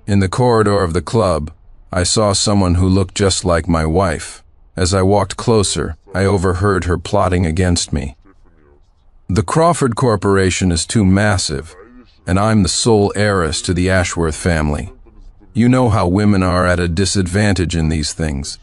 In the corridor of the club, I saw someone who looked just like my wife. As I walked closer, I overheard her plotting against me. The Crawford Corporation is too massive, and I'm the sole heiress to the Ashworth family. You know how women are at a disadvantage in these things.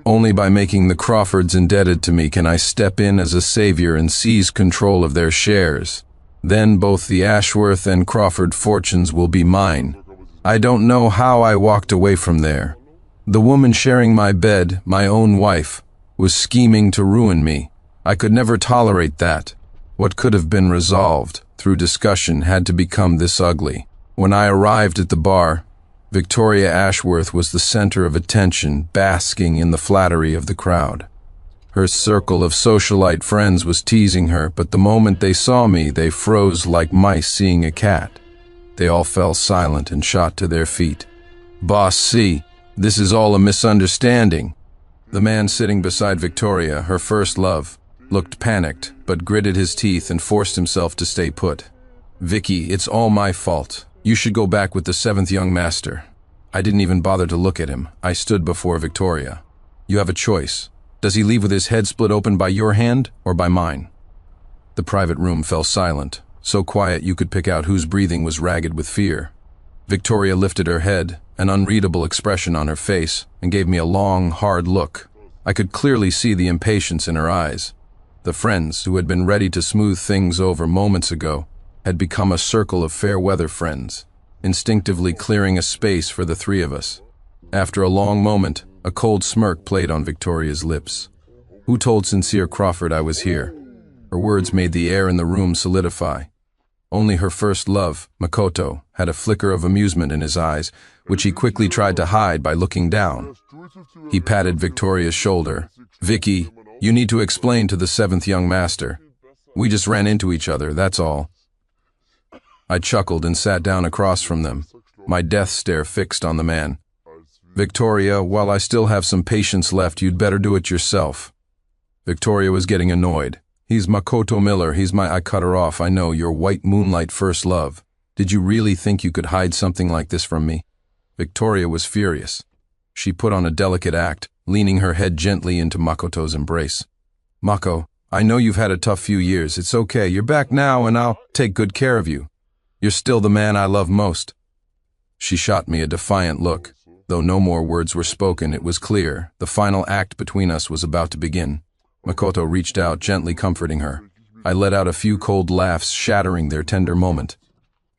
Only by making the Crawfords indebted to me can I step in as a savior and seize control of their shares. Then both the Ashworth and Crawford fortunes will be mine. I don't know how I walked away from there. The woman sharing my bed, my own wife, was scheming to ruin me. I could never tolerate that. What could have been resolved through discussion had to become this ugly. When I arrived at the bar, Victoria Ashworth was the center of attention, basking in the flattery of the crowd. Her circle of socialite friends was teasing her, but the moment they saw me, they froze like mice seeing a cat. They all fell silent and shot to their feet. "Boss C, this is all a misunderstanding." The man sitting beside Victoria, her first love, looked panicked, but gritted his teeth and forced himself to stay put. "Vicky, it's all my fault. You should go back with the seventh young master." I didn't even bother to look at him. I stood before Victoria. "You have a choice. Does he leave with his head split open by your hand or by mine?" The private room fell silent, so quiet you could pick out whose breathing was ragged with fear. Victoria lifted her head, an unreadable expression on her face, and gave me a long, hard look. I could clearly see the impatience in her eyes. The friends who had been ready to smooth things over moments ago had become a circle of fair-weather friends, instinctively clearing a space for the three of us. After a long moment, a cold smirk played on Victoria's lips. "Who told Sincere Crawford I was here?" Her words made the air in the room solidify. Only her first love, Makoto, had a flicker of amusement in his eyes, which he quickly tried to hide by looking down. He patted Victoria's shoulder. "Vicky, you need to explain to the seventh young master. We just ran into each other, that's all." I chuckled and sat down across from them, my death stare fixed on the man. "Victoria, while I still have some patience left, you'd better do it yourself." Victoria was getting annoyed. "He's Makoto Miller, I cut her off. "I know, your white moonlight first love. Did you really think you could hide something like this from me?" Victoria was furious. She put on a delicate act, leaning her head gently into Makoto's embrace. "Mako, I know you've had a tough few years. It's okay. You're back now and I'll take good care of you. You're still the man I love most." She shot me a defiant look. Though no more words were spoken, it was clear the final act between us was about to begin. Makoto reached out, gently comforting her. I let out a few cold laughs, shattering their tender moment.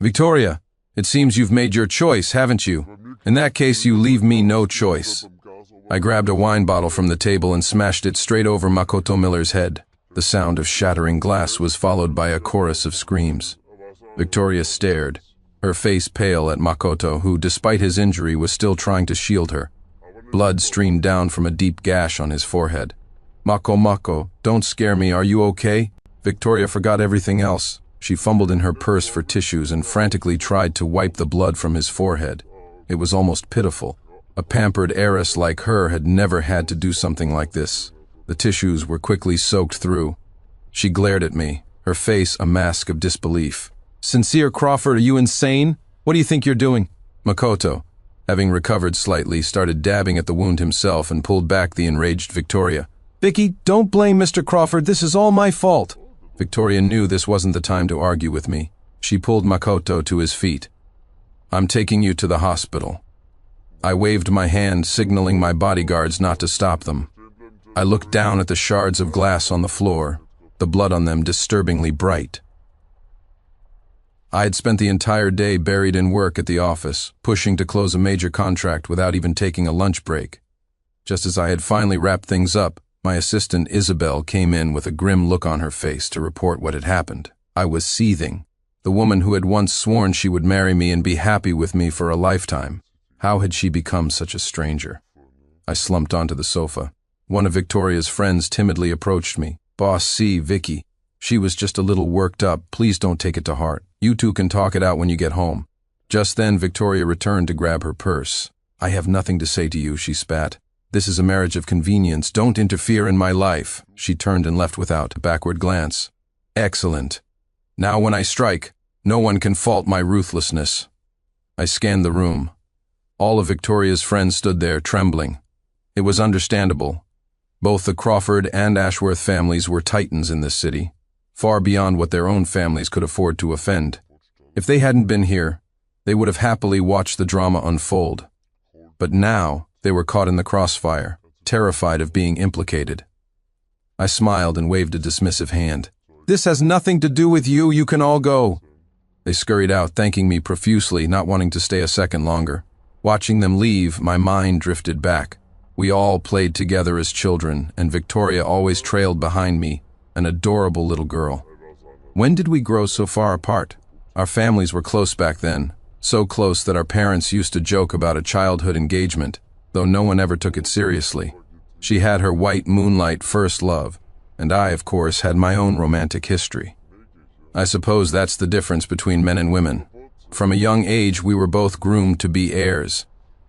"Victoria, it seems you've made your choice, haven't you? In that case, you leave me no choice." I grabbed a wine bottle from the table and smashed it straight over Makoto Miller's head. The sound of shattering glass was followed by a chorus of screams. Victoria stared, her face pale at Makoto, who, despite his injury, was still trying to shield her. Blood streamed down from a deep gash on his forehead. Mako, don't scare me, are you okay?" Victoria forgot everything else. She fumbled in her purse for tissues and frantically tried to wipe the blood from his forehead. It was almost pitiful. A pampered heiress like her had never had to do something like this. The tissues were quickly soaked through. She glared at me, her face a mask of disbelief. "Sincere Crawford, are you insane? What do you think you're doing?" Makoto, having recovered slightly, started dabbing at the wound himself and pulled back the enraged Victoria. "Vicky, don't blame Mr. Crawford. This is all my fault." Victoria knew this wasn't the time to argue with me. She pulled Makoto to his feet. "I'm taking you to the hospital." I waved my hand, signaling my bodyguards not to stop them. I looked down at the shards of glass on the floor, the blood on them disturbingly bright. I had spent the entire day buried in work at the office, pushing to close a major contract without even taking a lunch break. Just as I had finally wrapped things up, my assistant Isabel came in with a grim look on her face to report what had happened. I was seething. The woman who had once sworn she would marry me and be happy with me for a lifetime. How had she become such a stranger? I slumped onto the sofa. One of Victoria's friends timidly approached me. "Boss C, Vicky. She was just a little worked up. Please don't take it to heart. You two can talk it out when you get home." Just then, Victoria returned to grab her purse. "I have nothing to say to you," she spat. "This is a marriage of convenience. Don't interfere in my life." She turned and left without a backward glance. "Excellent. Now when I strike, no one can fault my ruthlessness." I scanned the room. All of Victoria's friends stood there, trembling. It was understandable. Both the Crawford and Ashworth families were titans in this city, far beyond what their own families could afford to offend. If they hadn't been here, they would have happily watched the drama unfold. But now, they were caught in the crossfire, terrified of being implicated. I smiled and waved a dismissive hand. "This has nothing to do with you, you can all go." They scurried out, thanking me profusely, not wanting to stay a second longer. Watching them leave, my mind drifted back. We all played together as children, and Victoria always trailed behind me, an adorable little girl. When did we grow so far apart? Our families were close back then, so close that our parents used to joke about a childhood engagement, though no one ever took it seriously. She had her white moonlight first love, and I, of course, had my own romantic history. I suppose that's the difference between men and women. From a young age, we were both groomed to be heirs.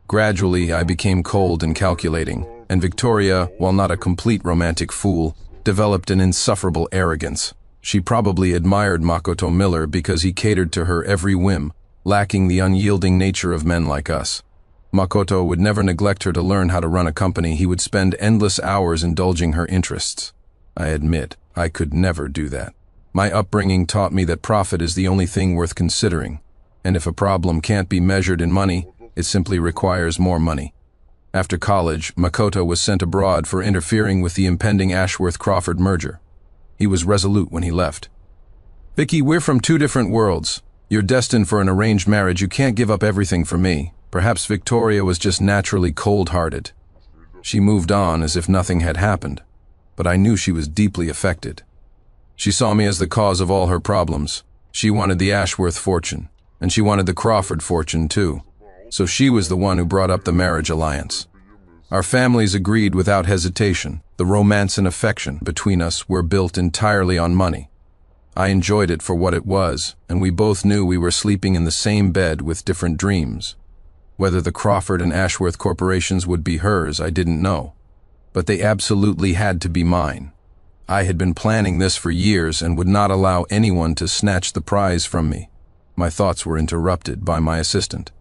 Gradually, I became cold and calculating, and Victoria, while not a complete romantic fool, developed an insufferable arrogance. She probably admired Makoto Miller because he catered to her every whim, lacking the unyielding nature of men like us. Makoto would never neglect her to learn how to run a company. He would spend endless hours indulging her interests. I admit, I could never do that. My upbringing taught me that profit is the only thing worth considering, and if a problem can't be measured in money, it simply requires more money. After college, Makoto was sent abroad for interfering with the impending Ashworth-Crawford merger. He was resolute when he left. "Vicky, we're from two different worlds. You're destined for an arranged marriage. You can't give up everything for me." Perhaps Victoria was just naturally cold-hearted. She moved on as if nothing had happened, but I knew she was deeply affected. She saw me as the cause of all her problems. She wanted the Ashworth fortune, and she wanted the Crawford fortune too. So she was the one who brought up the marriage alliance. Our families agreed without hesitation. The romance and affection between us were built entirely on money. I enjoyed it for what it was, and we both knew we were sleeping in the same bed with different dreams. Whether the Crawford and Ashworth corporations would be hers, I didn't know. But they absolutely had to be mine. I had been planning this for years and would not allow anyone to snatch the prize from me. My thoughts were interrupted by my assistant.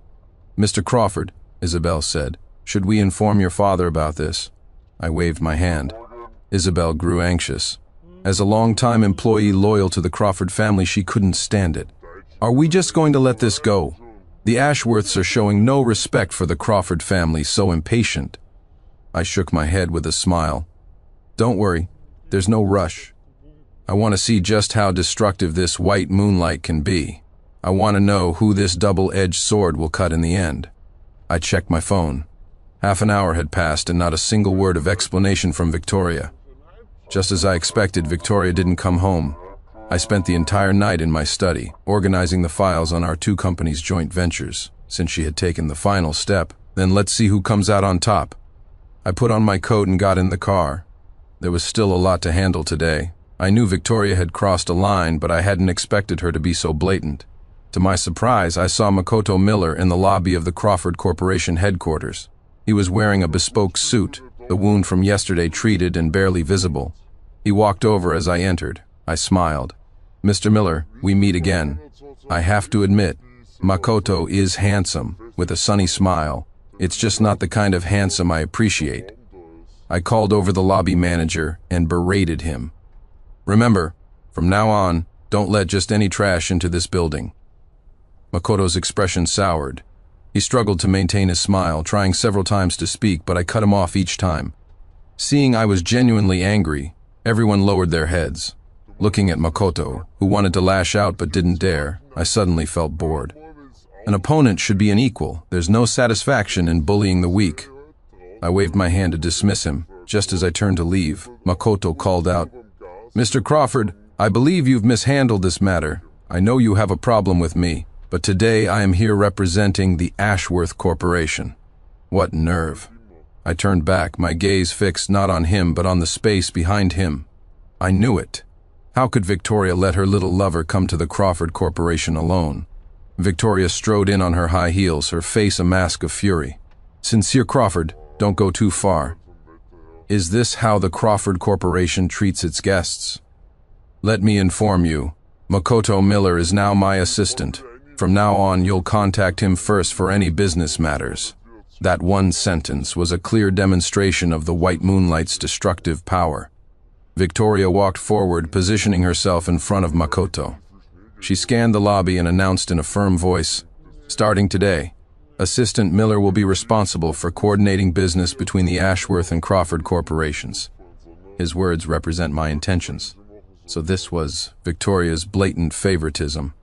"Mr. Crawford," Isabel said, "should we inform your father about this?" I waved my hand. Isabel grew anxious. As a long-time employee loyal to the Crawford family, she couldn't stand it. "Are we just going to let this go? The Ashworths are showing no respect for the Crawford family, so impatient." I shook my head with a smile. "Don't worry, there's no rush. I want to see just how destructive this white moonlight can be. I want to know who this double-edged sword will cut in the end." I checked my phone. Half an hour had passed and not a single word of explanation from Victoria. Just as I expected, Victoria didn't come home. I spent the entire night in my study, organizing the files on our two companies' joint ventures. Since she had taken the final step, then let's see who comes out on top. I put on my coat and got in the car. There was still a lot to handle today. I knew Victoria had crossed a line, but I hadn't expected her to be so blatant. To my surprise, I saw Makoto Miller in the lobby of the Crawford Corporation headquarters. He was wearing a bespoke suit, the wound from yesterday treated and barely visible. He walked over as I entered. I smiled. "Mr. Miller, we meet again. I have to admit, Makoto is handsome," with a sunny smile. "It's just not the kind of handsome I appreciate." I called over the lobby manager and berated him. "Remember, from now on, don't let just any trash into this building." Makoto's expression soured. He struggled to maintain his smile, trying several times to speak, but I cut him off each time. Seeing I was genuinely angry, everyone lowered their heads. Looking at Makoto, who wanted to lash out but didn't dare, I suddenly felt bored. An opponent should be an equal. There's no satisfaction in bullying the weak. I waved my hand to dismiss him. Just as I turned to leave, Makoto called out, "Mr. Crawford, I believe you've mishandled this matter. I know you have a problem with me, but today I am here representing the Ashworth Corporation." What nerve. I turned back, my gaze fixed not on him but on the space behind him. I knew it. How could Victoria let her little lover come to the Crawford Corporation alone? Victoria strode in on her high heels, her face a mask of fury. "Sincere Crawford, don't go too far. Is this how the Crawford Corporation treats its guests? Let me inform you, Makoto Miller is now my assistant. From now on, you'll contact him first for any business matters." That one sentence was a clear demonstration of the white moonlight's destructive power. Victoria walked forward, positioning herself in front of Makoto. She scanned the lobby and announced in a firm voice, "Starting today, Assistant Miller will be responsible for coordinating business between the Ashworth and Crawford corporations." His words represent my intentions. So this was Victoria's blatant favoritism.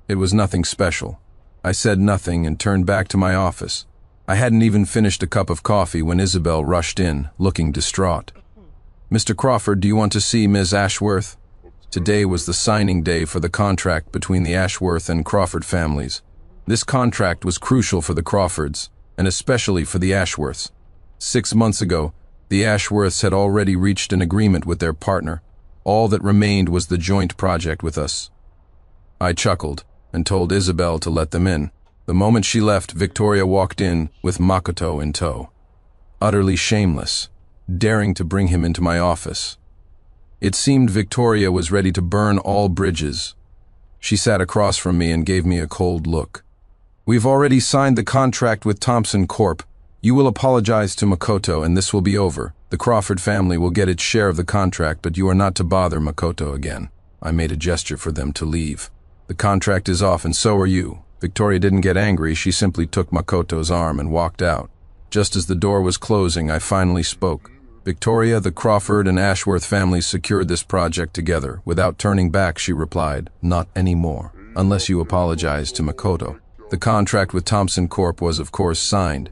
It was nothing special. I said nothing and turned back to my office. I hadn't even finished a cup of coffee when Isabel rushed in, looking distraught. "Mr. Crawford, do you want to see Ms. Ashworth?" Today was the signing day for the contract between the Ashworth and Crawford families. This contract was crucial for the Crawfords, and especially for the Ashworths. 6 months ago, the Ashworths had already reached an agreement with their partner. All that remained was the joint project with us. I chuckled and told Isabel to let them in. The moment she left, Victoria walked in with Makoto in tow. Utterly shameless, daring to bring him into my office. It seemed Victoria was ready to burn all bridges. She sat across from me and gave me a cold look. "We've already signed the contract with Thompson Corp. You will apologize to Makoto and this will be over. The Crawford family will get its share of the contract, but you are not to bother Makoto again." I made a gesture for them to leave. "The contract is off and so are you." Victoria didn't get angry, she simply took Makoto's arm and walked out. Just as the door was closing, I finally spoke. "Victoria, the Crawford and Ashworth families secured this project together." Without turning back, she replied, "Not anymore, unless you apologize to Makoto." The contract with Thompson Corp was of course signed.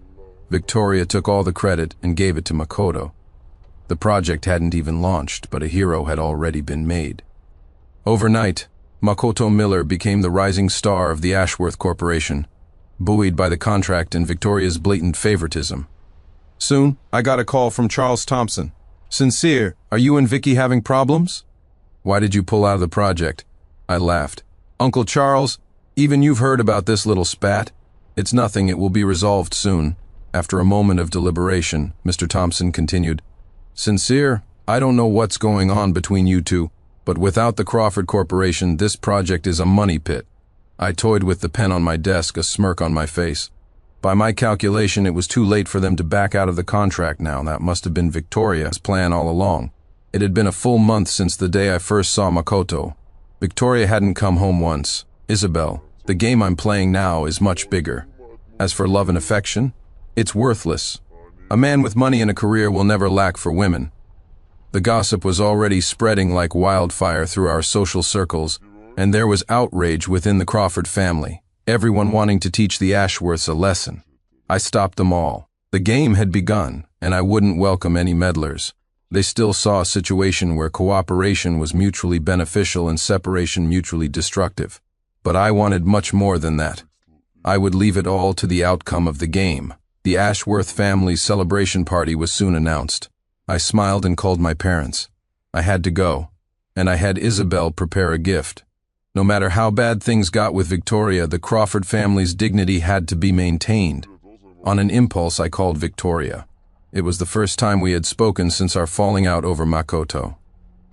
Victoria took all the credit and gave it to Makoto. The project hadn't even launched, but a hero had already been made. Overnight, Makoto Miller became the rising star of the Ashworth Corporation, buoyed by the contract and Victoria's blatant favoritism. Soon, I got a call from Charles Thompson. "Sincere, are you and Vicky having problems?" "Why did you pull out of the project?" I laughed. "Uncle Charles, even you've heard about this little spat. It's nothing, it will be resolved soon." After a moment of deliberation, Mr. Thompson continued, "Sincere, I don't know what's going on between you two, but without the Crawford Corporation, this project is a money pit." I toyed with the pen on my desk, a smirk on my face. By my calculation, it was too late for them to back out of the contract now. That must have been Victoria's plan all along. It had been a full month since the day I first saw Makoto. Victoria hadn't come home once. "Isabel, the game I'm playing now is much bigger. As for love and affection, it's worthless. A man with money and a career will never lack for women." The gossip was already spreading like wildfire through our social circles, and there was outrage within the Crawford family, everyone wanting to teach the Ashworths a lesson. I stopped them all. The game had begun, and I wouldn't welcome any meddlers. They still saw a situation where cooperation was mutually beneficial and separation mutually destructive. But I wanted much more than that. I would leave it all to the outcome of the game. The Ashworth family's celebration party was soon announced. I smiled and called my parents. I had to go, and I had Isabel prepare a gift. No matter how bad things got with Victoria, the Crawford family's dignity had to be maintained. On an impulse, I called Victoria. It was the first time we had spoken since our falling out over Makoto.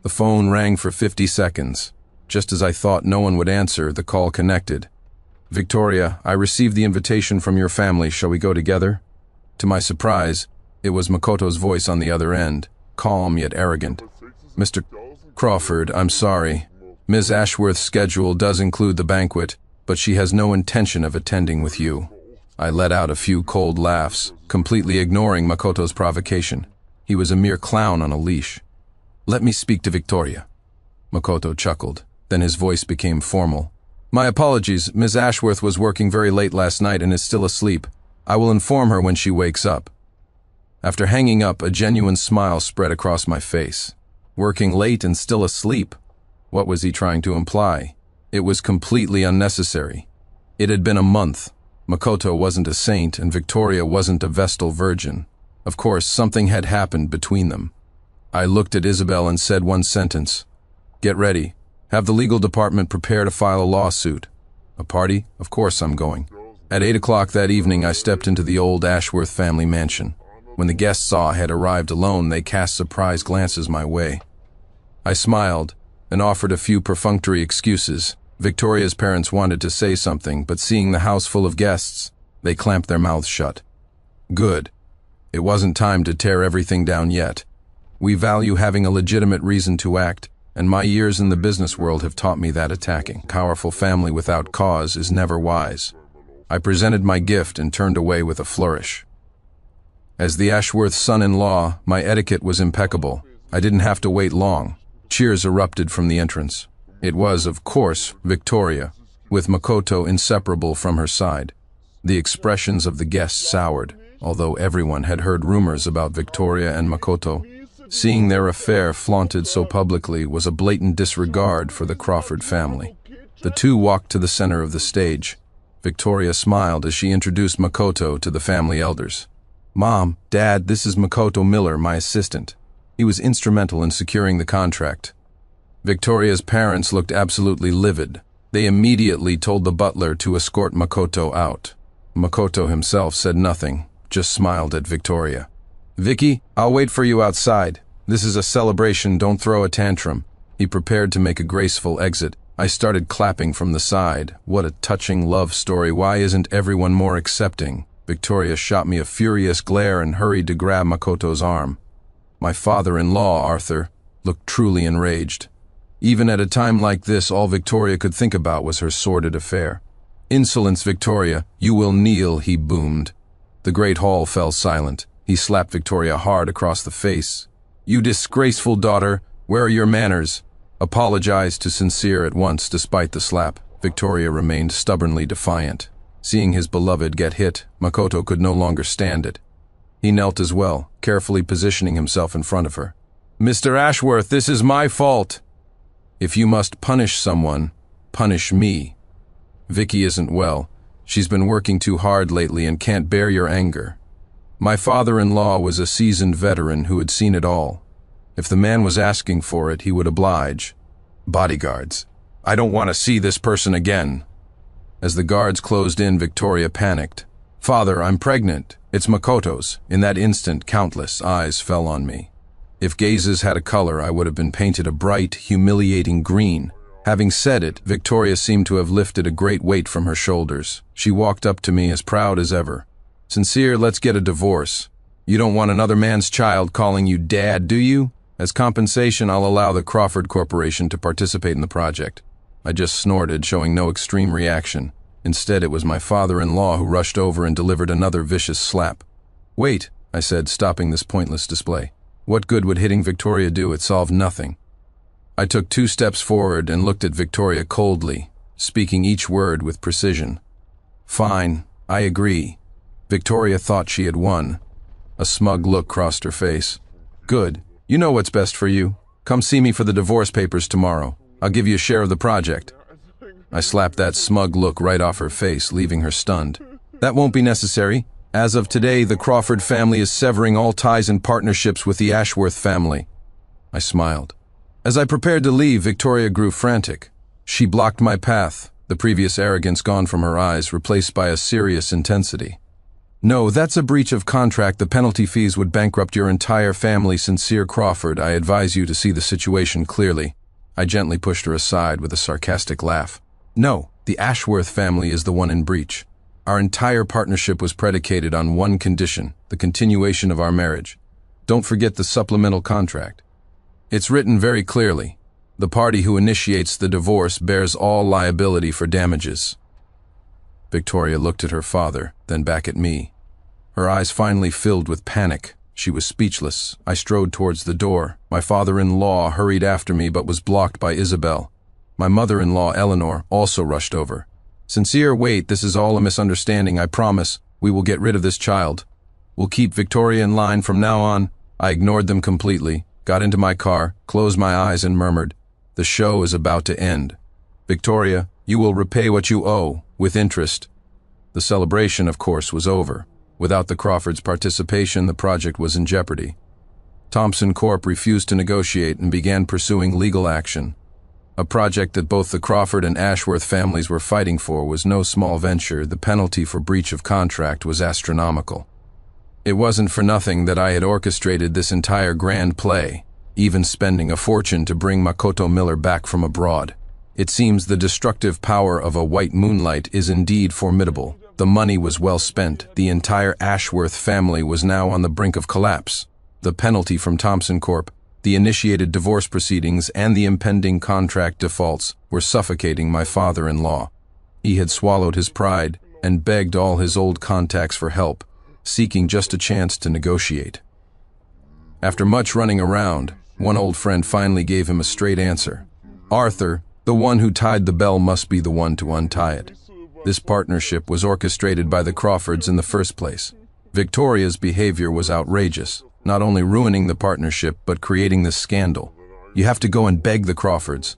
The phone rang for 50 seconds. Just as I thought no one would answer, the call connected. "Victoria, I received the invitation from your family. Shall we go together?" To my surprise, it was Makoto's voice on the other end, calm yet arrogant. "Mr. Crawford, I'm sorry. Ms. Ashworth's schedule does include the banquet, but she has no intention of attending with you." I let out a few cold laughs, completely ignoring Makoto's provocation. He was a mere clown on a leash. "Let me speak to Victoria." Makoto chuckled. Then his voice became formal. "My apologies. Ms. Ashworth was working very late last night and is still asleep. I will inform her when she wakes up." After hanging up, a genuine smile spread across my face. Working late and still asleep? What was he trying to imply? It was completely unnecessary. It had been a month. Makoto wasn't a saint and Victoria wasn't a Vestal virgin. Of course, something had happened between them. I looked at Isabel and said one sentence. "Get ready. Have the legal department prepare to file a lawsuit." "A party? Of course I'm going." At 8 o'clock that evening, I stepped into the old Ashworth family mansion. When the guests saw I had arrived alone, they cast surprised glances my way. I smiled and offered a few perfunctory excuses. Victoria's parents wanted to say something, but seeing the house full of guests, they clamped their mouths shut. Good. It wasn't time to tear everything down yet. We value having a legitimate reason to act, and my years in the business world have taught me that attacking a powerful family without cause is never wise. I presented my gift and turned away with a flourish. As the Ashworth son-in-law, my etiquette was impeccable. I didn't have to wait long. Cheers erupted from the entrance. It was, of course, Victoria, with Makoto inseparable from her side. The expressions of the guests soured, although everyone had heard rumors about Victoria and Makoto. Seeing their affair flaunted so publicly was a blatant disregard for the Crawford family. The two walked to the center of the stage. Victoria smiled as she introduced Makoto to the family elders. "Mom, Dad, this is Makoto Miller, my assistant. He was instrumental in securing the contract." Victoria's parents looked absolutely livid. They immediately told the butler to escort Makoto out. Makoto himself said nothing, just smiled at Victoria. "Vicky, I'll wait for you outside. This is a celebration, don't throw a tantrum." He prepared to make a graceful exit. I started clapping from the side. What a touching love story. Why isn't everyone more accepting? Victoria shot me a furious glare and hurried to grab Makoto's arm. My father-in-law, Arthur, looked truly enraged. Even at a time like this, all Victoria could think about was her sordid affair. "Insolence, Victoria, you will kneel," he boomed. The great hall fell silent. He slapped Victoria hard across the face. "You disgraceful daughter, where are your manners?" Apologized to Sincere at once despite the slap. Victoria remained stubbornly defiant. Seeing his beloved get hit, Makoto could no longer stand it. He knelt as well, carefully positioning himself in front of her. "Mr. Ashworth, this is my fault. If you must punish someone, punish me. Vicky isn't well. She's been working too hard lately and can't bear your anger." My father-in-law was a seasoned veteran who had seen it all. If the man was asking for it, he would oblige. "Bodyguards. I don't want to see this person again." As the guards closed in, Victoria panicked. "Father, I'm pregnant. It's Makoto's." In that instant, countless eyes fell on me. If gazes had a color, I would have been painted a bright, humiliating green. Having said it, Victoria seemed to have lifted a great weight from her shoulders. She walked up to me as proud as ever. "Sincere, let's get a divorce. You don't want another man's child calling you Dad, do you? As compensation, I'll allow the Crawford Corporation to participate in the project." I just snorted, showing no extreme reaction. Instead, it was my father-in-law who rushed over and delivered another vicious slap. "Wait," I said, stopping this pointless display. What good would hitting Victoria do? It solved nothing. I took 2 steps forward and looked at Victoria coldly, speaking each word with precision. "Fine, I agree." Victoria thought she had won. A smug look crossed her face. "Good. You know what's best for you. Come see me for the divorce papers tomorrow. I'll give you a share of the project." I slapped that smug look right off her face, leaving her stunned. "That won't be necessary. As of today, the Crawford family is severing all ties and partnerships with the Ashworth family." I smiled. As I prepared to leave, Victoria grew frantic. She blocked my path, the previous arrogance gone from her eyes, replaced by a serious intensity. "No, that's a breach of contract. The penalty fees would bankrupt your entire family. Sincere Crawford, I advise you to see the situation clearly." I gently pushed her aside with a sarcastic laugh. "No, the Ashworth family is the one in breach. Our entire partnership was predicated on one condition, the continuation of our marriage. Don't forget the supplemental contract. It's written very clearly. The party who initiates the divorce bears all liability for damages." Victoria looked at her father, then back at me. Her eyes finally filled with panic. She was speechless. I strode towards the door. My father-in-law hurried after me but was blocked by Isabel. My mother-in-law, Eleanor, also rushed over. "Sincere, wait, this is all a misunderstanding. I promise we will get rid of this child. We'll keep Victoria in line from now on." I ignored them completely, got into my car, closed my eyes and murmured, "The show is about to end. Victoria, you will repay what you owe, with interest." The celebration, of course, was over. Without the Crawfords' participation, the project was in jeopardy. Thompson Corp refused to negotiate and began pursuing legal action. A project that both the Crawford and Ashworth families were fighting for was no small venture. The penalty for breach of contract was astronomical. It wasn't for nothing that I had orchestrated this entire grand play, even spending a fortune to bring Makoto Miller back from abroad. It seems the destructive power of a white moonlight is indeed formidable. The money was well spent. The entire Ashworth family was now on the brink of collapse. The penalty from Thompson Corp., the initiated divorce proceedings, and the impending contract defaults were suffocating my father-in-law. He had swallowed his pride and begged all his old contacts for help, seeking just a chance to negotiate. After much running around, one old friend finally gave him a straight answer. Arthur, the one who tied the bell, must be the one to untie it. This partnership was orchestrated by the Crawfords in the first place. Victoria's behavior was outrageous, not only ruining the partnership but creating this scandal. You have to go and beg the Crawfords.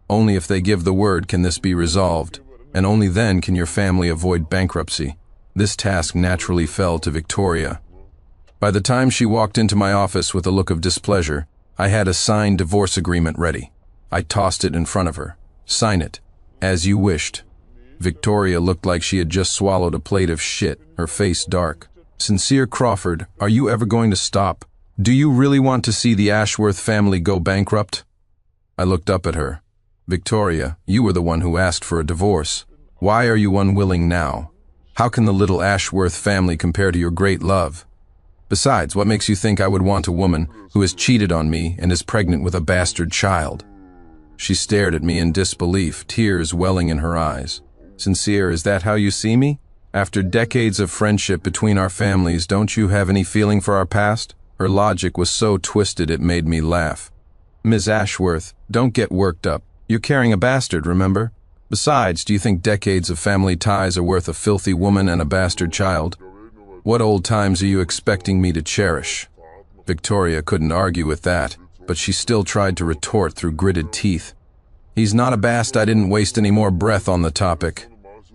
Only if they give the word can this be resolved, and only then can your family avoid bankruptcy. This task naturally fell to Victoria. By the time she walked into my office with a look of displeasure, I had a signed divorce agreement ready. I tossed it in front of her. Sign it, as you wished. Victoria looked like she had just swallowed a plate of shit, her face dark. Sincere Crawford, are you ever going to stop? Do you really want to see the Ashworth family go bankrupt? I looked up at her. Victoria, you were the one who asked for a divorce. Why are you unwilling now? How can the little Ashworth family compare to your great love? Besides, what makes you think I would want a woman who has cheated on me and is pregnant with a bastard child? She stared at me in disbelief, tears welling in her eyes. Sincere, is that how you see me? After decades of friendship between our families, don't you have any feeling for our past? Her logic was so twisted it made me laugh. Ms. Ashworth, don't get worked up. You're carrying a bastard, remember? Besides, do you think decades of family ties are worth a filthy woman and a bastard child? What old times are you expecting me to cherish? Victoria couldn't argue with that, but she still tried to retort through gritted teeth. He's not a bast. I didn't waste any more breath on the topic.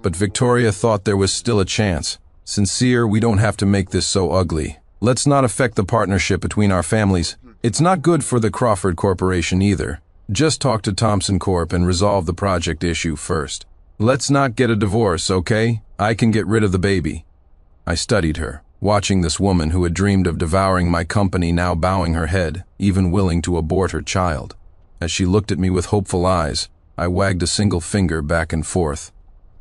But Victoria thought there was still a chance. Sincere, we don't have to make this so ugly. Let's not affect the partnership between our families. It's not good for the Crawford Corporation either. Just talk to Thompson Corp. And resolve the project issue first. Let's not get a divorce, okay? I can get rid of the baby. I studied her, watching this woman who had dreamed of devouring my company now bowing her head, even willing to abort her child. As she looked at me with hopeful eyes, I wagged a single finger back and forth.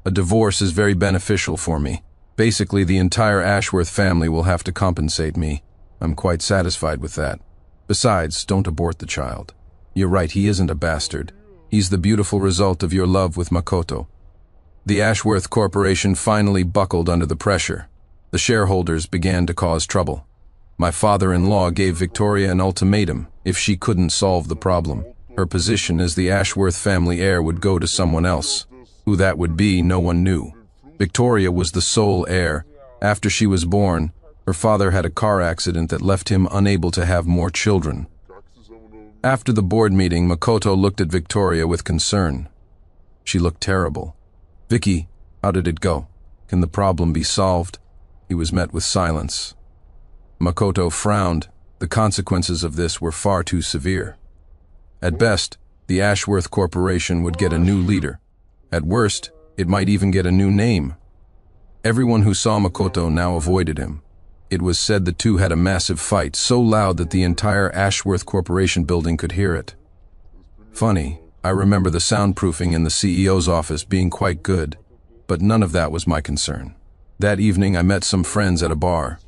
A divorce is very beneficial for me. Basically, the entire Ashworth family will have to compensate me. I'm quite satisfied with that. Besides, don't abort the child. You're right, he isn't a bastard. He's the beautiful result of your love with Makoto. The Ashworth Corporation finally buckled under the pressure. The shareholders began to cause trouble. My father-in-law gave Victoria an ultimatum if she couldn't solve the problem. Her position as the Ashworth family heir would go to someone else. Who that would be, no one knew. Victoria was the sole heir. After she was born, her father had a car accident that left him unable to have more children. After the board meeting, Makoto looked at Victoria with concern. She looked terrible. Vicky, how did it go? Can the problem be solved? He was met with silence. Makoto frowned. The consequences of this were far too severe. At best, the Ashworth Corporation would get a new leader. At worst, it might even get a new name. Everyone who saw Makoto now avoided him. It was said the two had a massive fight, so loud that the entire Ashworth Corporation building could hear it. Funny, I remember the soundproofing in the CEO's office being quite good, but none of that was my concern. That evening I met some friends at a bar.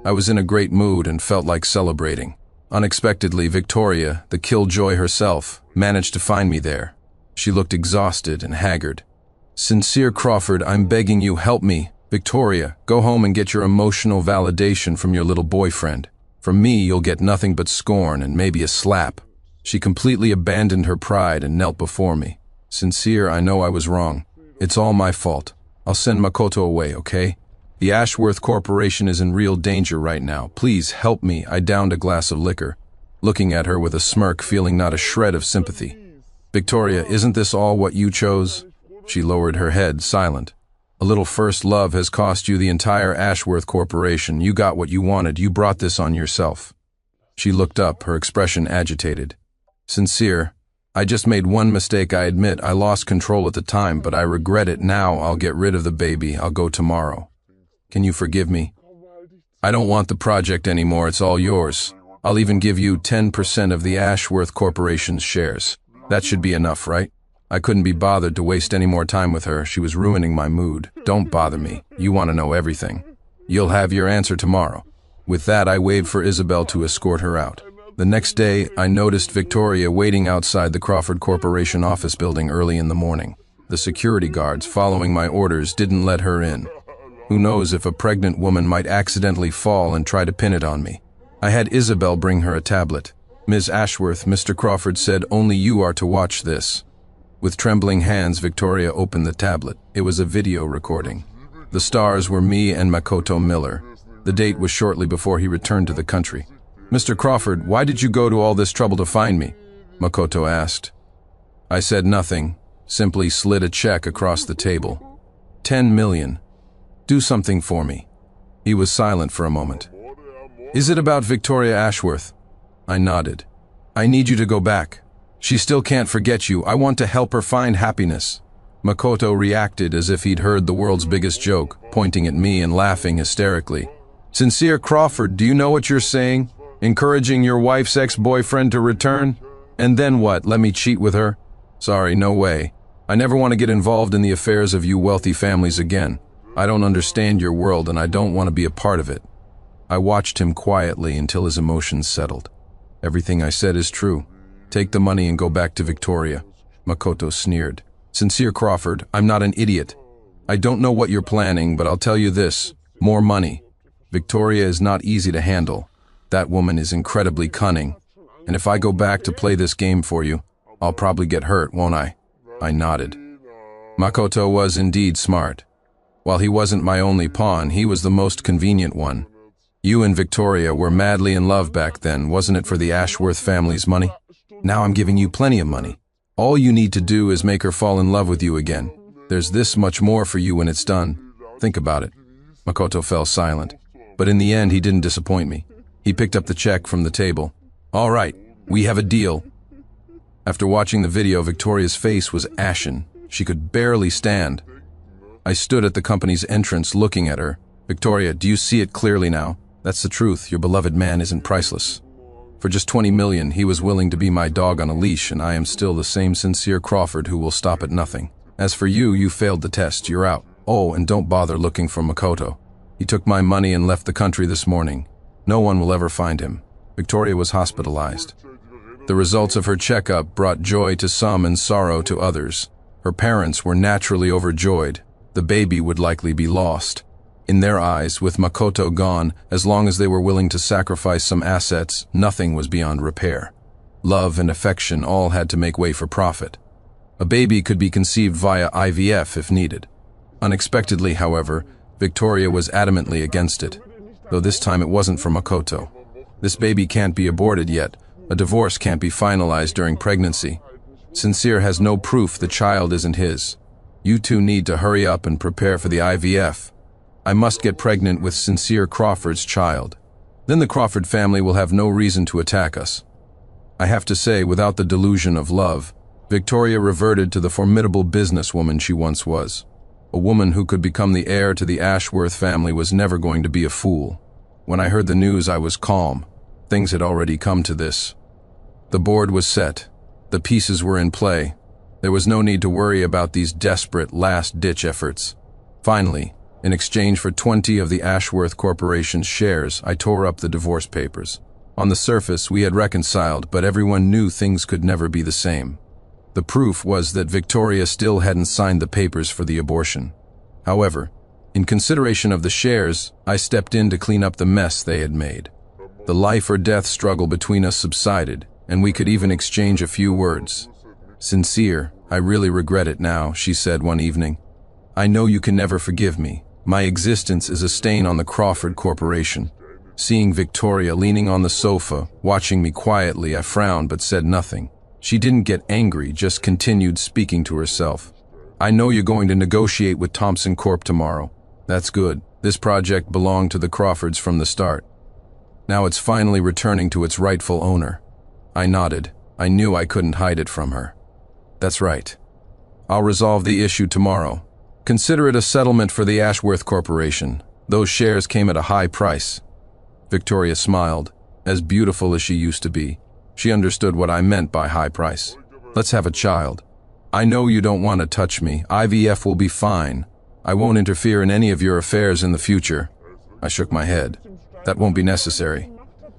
I was in a great mood and felt like celebrating. Unexpectedly, Victoria, the killjoy herself, managed to find me there. She looked exhausted and haggard. Sincere Crawford, I'm begging you, help me. Victoria, go home and get your emotional validation from your little boyfriend. From me, you'll get nothing but scorn and maybe a slap. She completely abandoned her pride and knelt before me. Sincere, I know I was wrong. It's all my fault. I'll send Makoto away, okay? The Ashworth Corporation is in real danger right now. Please help me. I downed a glass of liquor, looking at her with a smirk, feeling not a shred of sympathy. Victoria, isn't this all what you chose? She lowered her head, silent. A little first love has cost you the entire Ashworth Corporation. You got what you wanted. You brought this on yourself. She looked up, her expression agitated. Sincere, I just made one mistake, I admit. I lost control at the time, but I regret it now. I'll get rid of the baby. I'll go tomorrow. Can you forgive me? I don't want the project anymore. It's all yours. I'll even give you 10% of the Ashworth Corporation's shares. That should be enough, right? I couldn't be bothered to waste any more time with her. She was ruining my mood. Don't bother me. You want to know everything. You'll have your answer tomorrow. With that, I waved for Isabel to escort her out. The next day, I noticed Victoria waiting outside the Crawford Corporation office building early in the morning. The security guards, following my orders, didn't let her in. Who knows if a pregnant woman might accidentally fall and try to pin it on me. I had Isabel bring her a tablet. Ms. Ashworth, Mr. Crawford said, only you are to watch this. With trembling hands, Victoria opened the tablet. It was a video recording. The stars were me and Makoto Miller. The date was shortly before he returned to the country. Mr. Crawford, why did you go to all this trouble to find me? Makoto asked. I said nothing, simply slid a check across the table. 10 million. Do something for me. He was silent for a moment. Is it about Victoria Ashworth? I nodded. I need you to go back. She still can't forget you. I want to help her find happiness. Makoto reacted as if he'd heard the world's biggest joke, pointing at me and laughing hysterically. Sincere Crawford, do you know what you're saying? Encouraging your wife's ex-boyfriend to return? And then what, let me cheat with her? Sorry, no way. I never want to get involved in the affairs of you wealthy families again. I don't understand your world and I don't want to be a part of it. I watched him quietly until his emotions settled. Everything I said is true. Take the money and go back to Victoria. Makoto sneered. Sincere Crawford, I'm not an idiot. I don't know what you're planning, but I'll tell you this. More money. Victoria is not easy to handle. That woman is incredibly cunning. And if I go back to play this game for you, I'll probably get hurt, won't I? I nodded. Makoto was indeed smart. While he wasn't my only pawn, he was the most convenient one. You and Victoria were madly in love back then, wasn't it, for the Ashworth family's money? Now I'm giving you plenty of money. All you need to do is make her fall in love with you again. There's this much more for you when it's done. Think about it. Makoto fell silent. But in the end, he didn't disappoint me. He picked up the check from the table. All right, we have a deal. After watching the video, Victoria's face was ashen. She could barely stand. I stood at the company's entrance looking at her. Victoria, do you see it clearly now? That's the truth. Your beloved man isn't priceless. For just 20 million, he was willing to be my dog on a leash, and I am still the same Sincere Crawford who will stop at nothing. As for you, you failed the test. You're out. Oh, and don't bother looking for Makoto. He took my money and left the country this morning. No one will ever find him. Victoria was hospitalized. The results of her checkup brought joy to some and sorrow to others. Her parents were naturally overjoyed. The baby would likely be lost. In their eyes, with Makoto gone, as long as they were willing to sacrifice some assets, nothing was beyond repair. Love and affection all had to make way for profit. A baby could be conceived via IVF if needed. Unexpectedly, however, Victoria was adamantly against it, though this time it wasn't for Makoto. This baby can't be aborted yet. A divorce can't be finalized during pregnancy. Sincere has no proof the child isn't his. You two need to hurry up and prepare for the IVF. I must get pregnant with Sincere Crawford's child. Then the Crawford family will have no reason to attack us. I have to say, without the delusion of love, Victoria reverted to the formidable businesswoman she once was. A woman who could become the heir to the Ashworth family was never going to be a fool. When I heard the news, I was calm. Things had already come to this. The board was set. The pieces were in play. There was no need to worry about these desperate last-ditch efforts. Finally, in exchange for 20 of the Ashworth Corporation's shares, I tore up the divorce papers. On the surface, we had reconciled, but everyone knew things could never be the same. The proof was that Victoria still hadn't signed the papers for the abortion. However, in consideration of the shares, I stepped in to clean up the mess they had made. The life-or-death struggle between us subsided, and we could even exchange a few words. Sincere, I really regret it now, she said one evening. I know you can never forgive me. My existence is a stain on the Crawford Corporation. Seeing Victoria leaning on the sofa, watching me quietly, I frowned but said nothing. She didn't get angry, just continued speaking to herself. I know you're going to negotiate with Thompson Corp tomorrow. That's good. This project belonged to the Crawfords from the start. Now it's finally returning to its rightful owner. I nodded. I knew I couldn't hide it from her. That's right. I'll resolve the issue tomorrow. Consider it a settlement for the Ashworth Corporation. Those shares came at a high price. Victoria smiled. As beautiful as she used to be, she understood what I meant by high price. Let's have a child. I know you don't want to touch me. IVF will be fine. I won't interfere in any of your affairs in the future. I shook my head. That won't be necessary.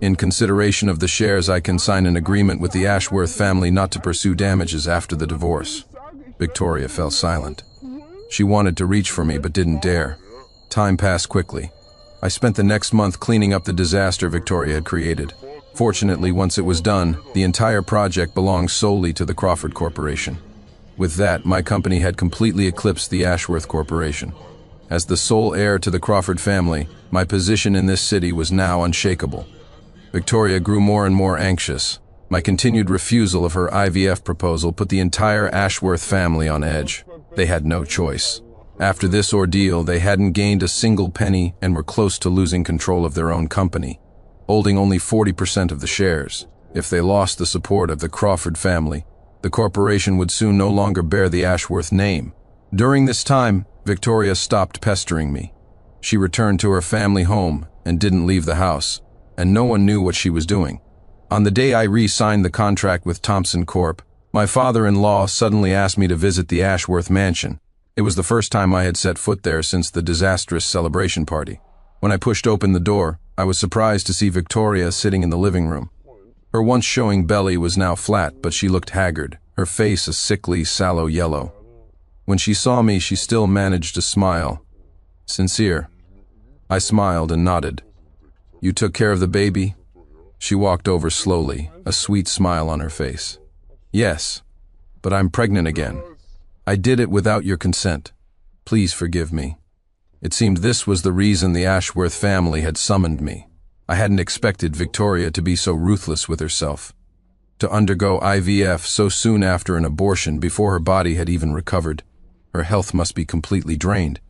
In consideration of the shares, I can sign an agreement with the Ashworth family not to pursue damages after the divorce. Victoria fell silent. She wanted to reach for me but didn't dare. Time passed quickly. I spent the next month cleaning up the disaster Victoria had created. Fortunately, once it was done, the entire project belonged solely to the Crawford Corporation. With that, my company had completely eclipsed the Ashworth Corporation. As the sole heir to the Crawford family, my position in this city was now unshakable. Victoria grew more and more anxious. My continued refusal of her IVF proposal put the entire Ashworth family on edge. They had no choice. After this ordeal, they hadn't gained a single penny and were close to losing control of their own company, holding only 40% of the shares. If they lost the support of the Crawford family, the corporation would soon no longer bear the Ashworth name. During this time, Victoria stopped pestering me. She returned to her family home and didn't leave the house, and no one knew what she was doing. On the day I re-signed the contract with Thompson Corp., my father-in-law suddenly asked me to visit the Ashworth mansion. It was the first time I had set foot there since the disastrous celebration party. When I pushed open the door, I was surprised to see Victoria sitting in the living room. Her once showing belly was now flat, but she looked haggard, her face a sickly, sallow yellow. When she saw me, she still managed to smile. Sincere. I smiled and nodded. You took care of the baby? She walked over slowly, a sweet smile on her face. Yes, but I'm pregnant again. I did it without your consent. Please forgive me. It seemed this was the reason the Ashworth family had summoned me. I hadn't expected Victoria to be so ruthless with herself. To undergo IVF so soon after an abortion before her body had even recovered. Her health must be completely drained.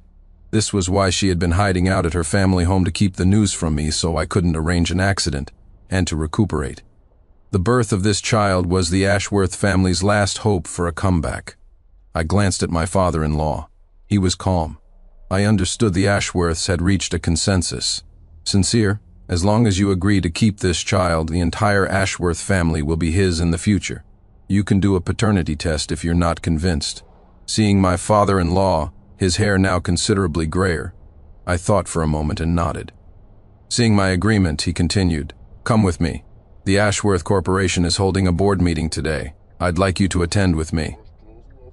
This was why she had been hiding out at her family home to keep the news from me so I couldn't arrange an accident, and to recuperate. The birth of this child was the Ashworth family's last hope for a comeback. I glanced at my father-in-law. He was calm. I understood the Ashworths had reached a consensus. Sincere, as long as you agree to keep this child, the entire Ashworth family will be his in the future. You can do a paternity test if you're not convinced. Seeing my father-in-law, his hair now considerably grayer, I thought for a moment and nodded. Seeing my agreement, he continued, "Come with me. The Ashworth Corporation is holding a board meeting today. I'd like you to attend with me."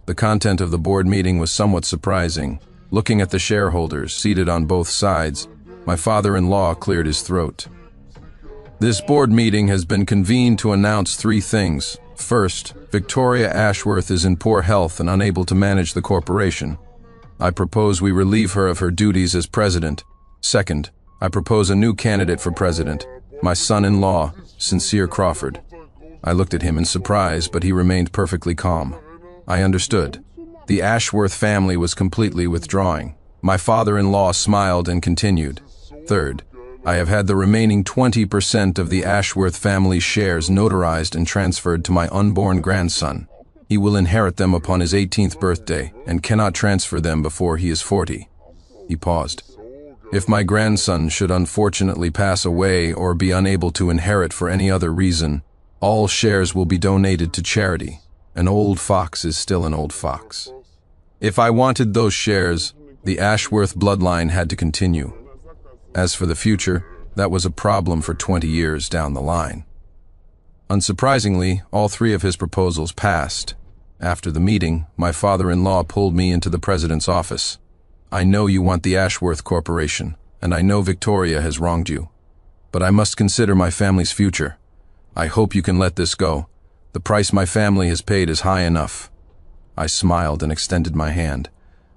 The content of the board meeting was somewhat surprising. Looking at the shareholders seated on both sides, my father-in-law cleared his throat. This board meeting has been convened to announce 3 things. First, Victoria Ashworth is in poor health and unable to manage the corporation. I propose we relieve her of her duties as president. Second, I propose a new candidate for president, my son-in-law, Sincere Crawford. I looked at him in surprise, but he remained perfectly calm. I understood. The Ashworth family was completely withdrawing. My father-in-law smiled and continued. Third, I have had the remaining 20% of the Ashworth family shares notarized and transferred to my unborn grandson. He will inherit them upon his 18th birthday and cannot transfer them before he is 40. He paused. If my grandson should unfortunately pass away or be unable to inherit for any other reason, all shares will be donated to charity. An old fox is still an old fox. If I wanted those shares, the Ashworth bloodline had to continue. As for the future, that was a problem for 20 years down the line. Unsurprisingly, all 3 of his proposals passed. After the meeting, my father-in-law pulled me into the president's office. I know you want the Ashworth Corporation, and I know Victoria has wronged you. But I must consider my family's future. I hope you can let this go. The price my family has paid is high enough. I smiled and extended my hand.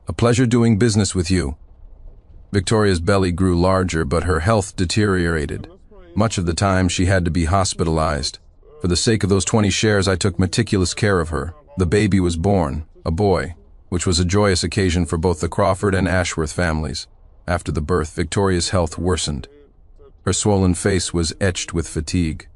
A pleasure doing business with you. Victoria's belly grew larger, but her health deteriorated. Much of the time, she had to be hospitalized. For the sake of those 20 shares, I took meticulous care of her. The baby was born, a boy, which was a joyous occasion for both the Crawford and Ashworth families. After the birth, Victoria's health worsened. Her swollen face was etched with fatigue.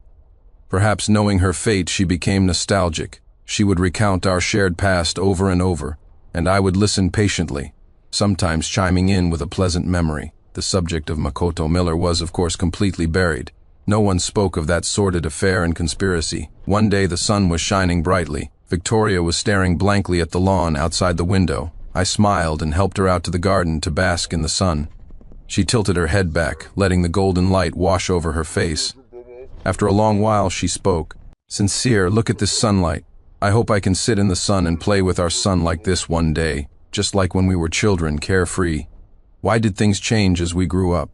Perhaps knowing her fate, she became nostalgic. She would recount our shared past over and over, and I would listen patiently, sometimes chiming in with a pleasant memory. The subject of Makoto Miller was, of course, completely buried. No one spoke of that sordid affair and conspiracy. One day the sun was shining brightly. Victoria was staring blankly at the lawn outside the window. I smiled and helped her out to the garden to bask in the sun. She tilted her head back, letting the golden light wash over her face. After a long while, she spoke. "Sincere, look at this sunlight. I hope I can sit in the sun and play with our son like this one day, just like when we were children, carefree. Why did things change as we grew up?"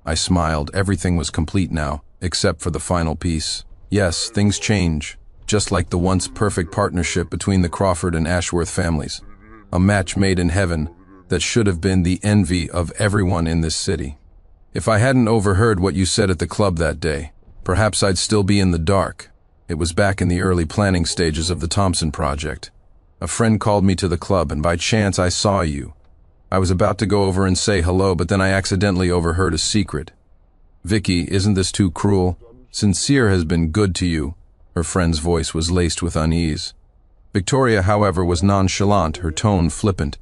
I smiled. Everything was complete now, except for the final piece. Yes, things change, just like the once perfect partnership between the Crawford and Ashworth families. A match made in heaven that should have been the envy of everyone in this city. If I hadn't overheard what you said at the club that day, perhaps I'd still be in the dark. It was back in the early planning stages of the Thompson project. A friend called me to the club, and by chance I saw you. I was about to go over and say hello, but then I accidentally overheard a secret. "Vicky, isn't this too cruel? Sincere has been good to you." Her friend's voice was laced with unease. Victoria, however, was nonchalant, her tone flippant.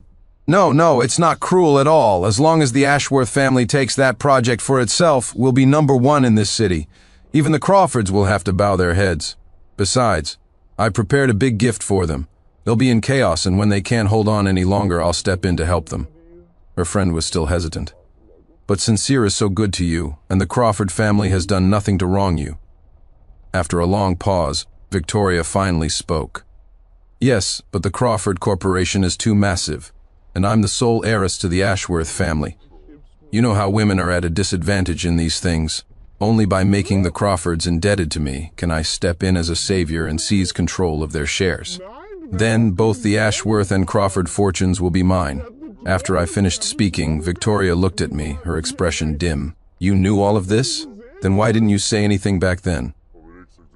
No, it's not cruel at all. As long as the Ashworth family takes that project for itself, we'll be #1 in this city. Even the Crawfords will have to bow their heads. Besides, I prepared a big gift for them. They'll be in chaos, and when they can't hold on any longer, I'll step in to help them." Her friend was still hesitant. "But Sincere is so good to you, and the Crawford family has done nothing to wrong you." After a long pause, Victoria finally spoke. "Yes, but the Crawford Corporation is too massive, and I'm the sole heiress to the Ashworth family. You know how women are at a disadvantage in these things. Only by making the Crawfords indebted to me can I step in as a savior and seize control of their shares. Then both the Ashworth and Crawford fortunes will be mine." After I finished speaking, Victoria looked at me, her expression dim. "You knew all of this? Then why didn't you say anything back then?"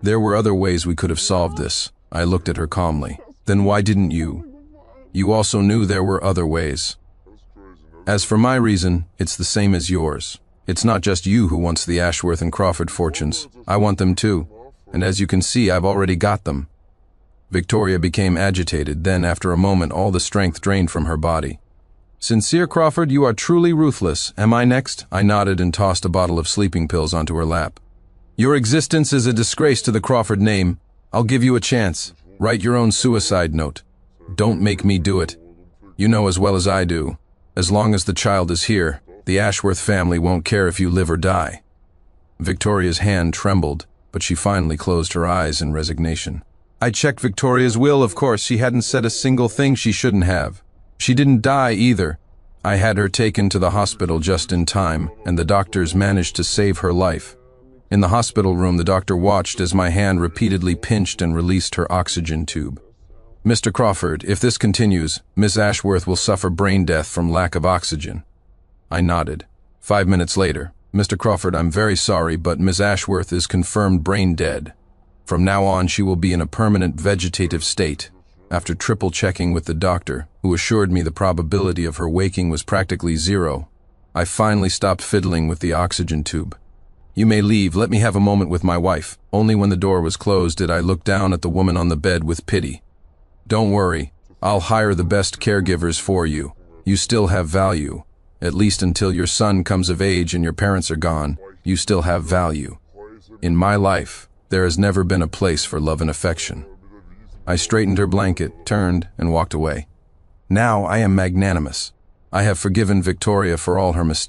"There were other ways we could have solved this." I looked at her calmly. "Then why didn't you? You also knew there were other ways." "As for my reason, it's the same as yours. It's not just you who wants the Ashworth and Crawford fortunes. I want them too. And as you can see, I've already got them." Victoria became agitated. Then, after a moment, all the strength drained from her body. "Sincere, Crawford, you are truly ruthless. Am I next?" I nodded and tossed a bottle of sleeping pills onto her lap. "Your existence is a disgrace to the Crawford name. I'll give you a chance. Write your own suicide note. Don't make me do it. You know as well as I do, as long as the child is here, the Ashworth family won't care if you live or die." Victoria's hand trembled, but she finally closed her eyes in resignation. I checked Victoria's will, of course. She hadn't said a single thing she shouldn't have. She didn't die either. I had her taken to the hospital just in time, and the doctors managed to save her life. In the hospital room, the doctor watched as my hand repeatedly pinched and released her oxygen tube. "Mr. Crawford, if this continues, Miss Ashworth will suffer brain death from lack of oxygen." I nodded. 5 minutes later, "Mr. Crawford, I'm very sorry, but Miss Ashworth is confirmed brain dead. From now on, she will be in a permanent vegetative state." After triple checking with the doctor, who assured me the probability of her waking was practically zero, I finally stopped fiddling with the oxygen tube. "You may leave. Let me have a moment with my wife." Only when the door was closed did I look down at the woman on the bed with pity. "Don't worry. I'll hire the best caregivers for you. You still have value. At least until your son comes of age and your parents are gone, you still have value. In my life, there has never been a place for love and affection." I straightened her blanket, turned, and walked away. Now I am magnanimous. I have forgiven Victoria for all her mistakes.